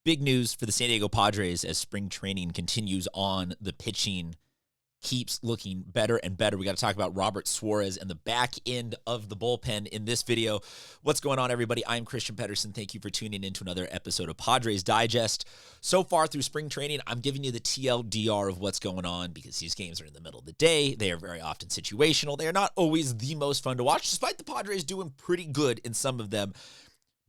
Big news for the San Diego Padres as spring training continues on. The pitching keeps looking better and better. We got to talk about Robert Suarez and the back end of the bullpen in this video. What's going on, everybody? I'm Christian Pedersen. Thank you for tuning in to another episode of Padres Digest. So far through spring training, I'm giving you the TLDR of what's going on because these games are in the middle of the day. They are very often situational. They are not always the most fun to watch, despite the Padres doing pretty good in some of them.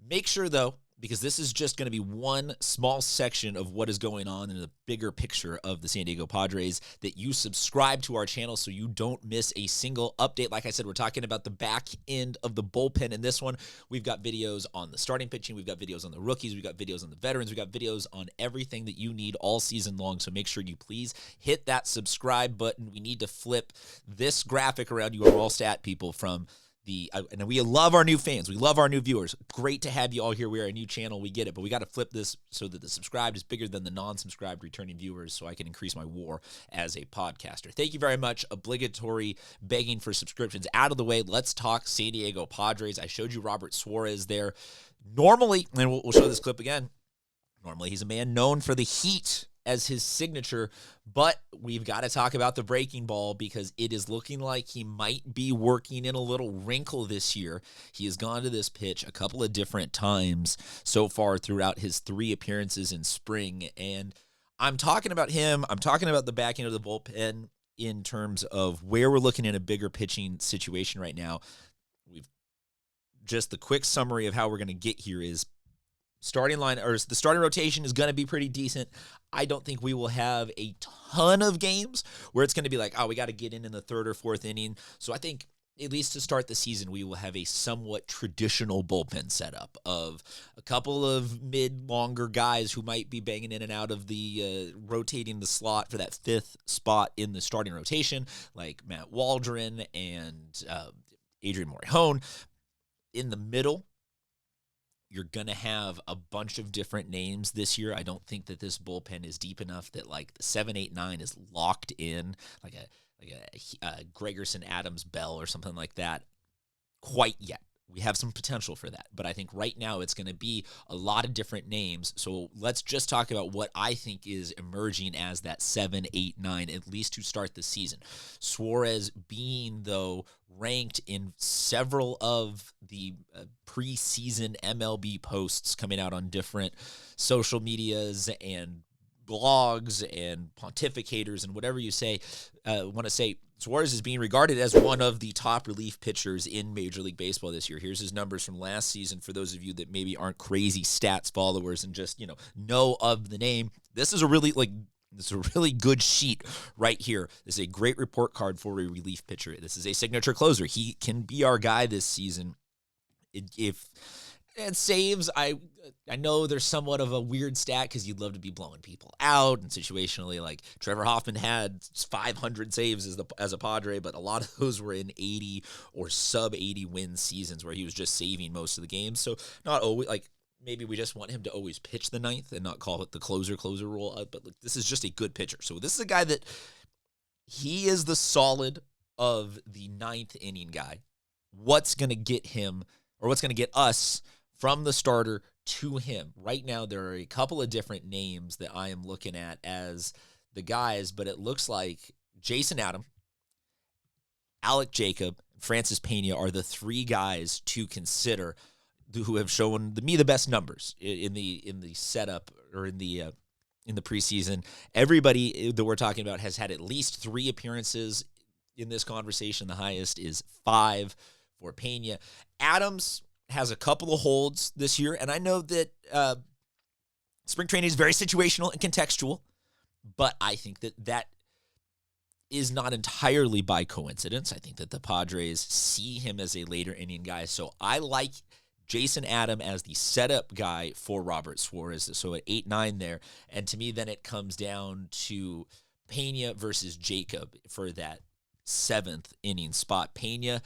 Make sure, though, because this is just going to be one small section of what is going on in the bigger picture of the San Diego Padres, that you subscribe to our channel so you don't miss a single update. Like I said, we're talking about the back end of the bullpen in this one. We've got videos on the starting pitching. We've got videos on the rookies. We've got videos on the veterans. We've got videos on everything that you need all season long. So make sure you please hit that subscribe button. We need to flip this graphic around. You are all stat people from and we love our new fans. We love our new viewers. Great to have you all here. We are a new channel. We get it. But we got to flip this so that the subscribed is bigger than the non-subscribed returning viewers so I can increase my WAR as a podcaster. Thank you very much. Obligatory begging for subscriptions out of the way. Let's talk San Diego Padres. I showed you Robert Suarez there. Normally, and we'll show this clip again, normally he's a man known for the heat as his signature, but we've got to talk about the breaking ball because it is looking like he might be working in a little wrinkle this year. He has gone to this pitch a couple of different times so far throughout his 3 appearances in spring, and I'm talking about him. I'm talking about the back end of the bullpen in terms of where we're looking at a bigger pitching situation right now. We've just the quick summary of how we're going to get here is starting line, or the starting rotation is going to be pretty decent. I don't think we will have a ton of games where it's going to be like, oh, we got to get in the 3rd or 4th inning. So I think at least to start the season, we will have a somewhat traditional bullpen setup of a couple of longer guys who might be banging in and out of the rotating the slot for that 5th spot in the starting rotation, like Matt Waldron and Adrian Morejon. In the middle, you're going to have a bunch of different names this year. I don't think that this bullpen is deep enough that like the 7, 8, 9 is locked in, like a Gregerson, Adams, Bell or something like that quite yet. We have some potential for that, but I think right now it's going to be a lot of different names. So let's just talk about what I think is emerging as that 7, 8, 9, at least to start the season. Suarez being, though, ranked in several of the preseason MLB posts coming out on different social medias and blogs and pontificators and whatever you say, want to say, Suarez is being regarded as one of the top relief pitchers in Major League Baseball this year. Here's his numbers from last season for those of you that maybe aren't crazy stats followers and just, know of the name. This is a really good sheet right here. This is a great report card for a relief pitcher. This is a signature closer. He can be our guy this season. If it saves, I know there's somewhat of a weird stat because you'd love to be blowing people out, and situationally, like Trevor Hoffman had 500 saves as a Padre, but a lot of those were in 80 or sub 80 win seasons where he was just saving most of the games. So not always, like, maybe we just want him to always pitch the 9th and not call it the closer rule. But look, this is just a good pitcher. So this is a guy that he is the solid of the 9th inning guy. What's going to get him, or what's going to get us from the starter to him? Right now, there are a couple of different names that I am looking at as the guys, but it looks like Jason Adam, Alec Jacob, Francis Pena are the 3 guys to consider who have shown me the best numbers in the setup or in the preseason. Everybody that we're talking about has had at least 3 appearances in this conversation. The highest is 5 for Pena. Adams has a couple of holds this year, and I know that spring training is very situational and contextual, but I think that is not entirely by coincidence. I think that the Padres see him as a later inning guy, so I like Jason Adam as the setup guy for Robert Suarez, so at 8-9 there, and to me then it comes down to Pena versus Jacob for that 7th inning spot. Pena,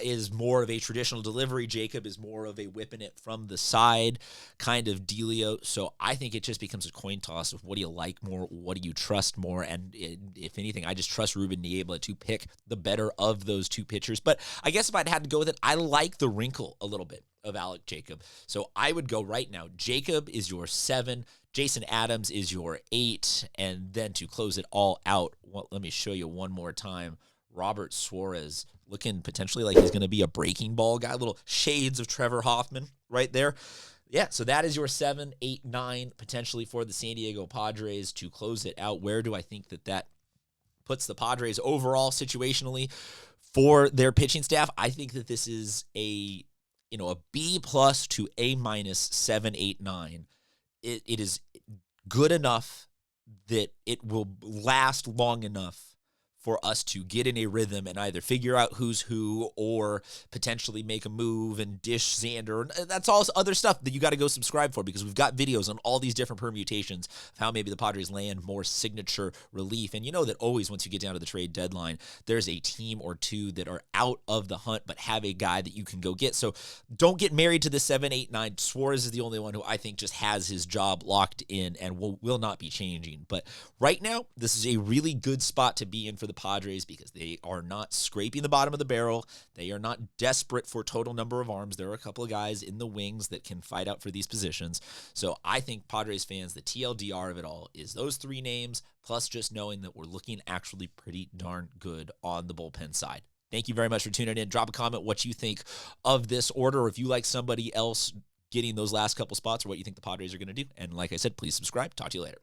is more of a traditional delivery. Jacob is more of a whipping it from the side kind of dealio. So I think it just becomes a coin toss of what do you like more, what do you trust more, and if anything, I just trust Ruben Niebla to pick the better of those two pitchers. But I guess if I'd had to go with it, I like the wrinkle a little bit of Alec Jacob. So I would go right now. Jacob is your 7. Jason Adams is your 8. And then to close it all out, well, let me show you one more time. Robert Suarez looking potentially like he's going to be a breaking ball guy. Little shades of Trevor Hoffman right there. Yeah, so that is your 7, 8, 9 potentially for the San Diego Padres to close it out. Where do I think that puts the Padres overall situationally for their pitching staff? I think that this is a B+ to A- 7, 8, 9. It is good enough that it will last long enough for us to get in a rhythm and either figure out who's who or potentially make a move and dish Xander. That's all other stuff that you got to go subscribe for, because we've got videos on all these different permutations of how maybe the Padres land more signature relief. And you know that always once you get down to the trade deadline, there's a team or two that are out of the hunt but have a guy that you can go get. So don't get married to the 7, 8, 9. Suarez is the only one who I think just has his job locked in and will not be changing. But right now, this is a really good spot to be in for the Padres because they are not scraping the bottom of the barrel. They are not desperate for total number of arms. There are a couple of guys in the wings that can fight out for these positions. So I think Padres fans, the TLDR of it all is those 3 names, plus just knowing that we're looking actually pretty darn good on the bullpen side. Thank you very much for tuning in. Drop a comment what you think of this order, or if you like somebody else getting those last couple spots, or what you think the Padres are going to do. And like I said, please subscribe. Talk to you later.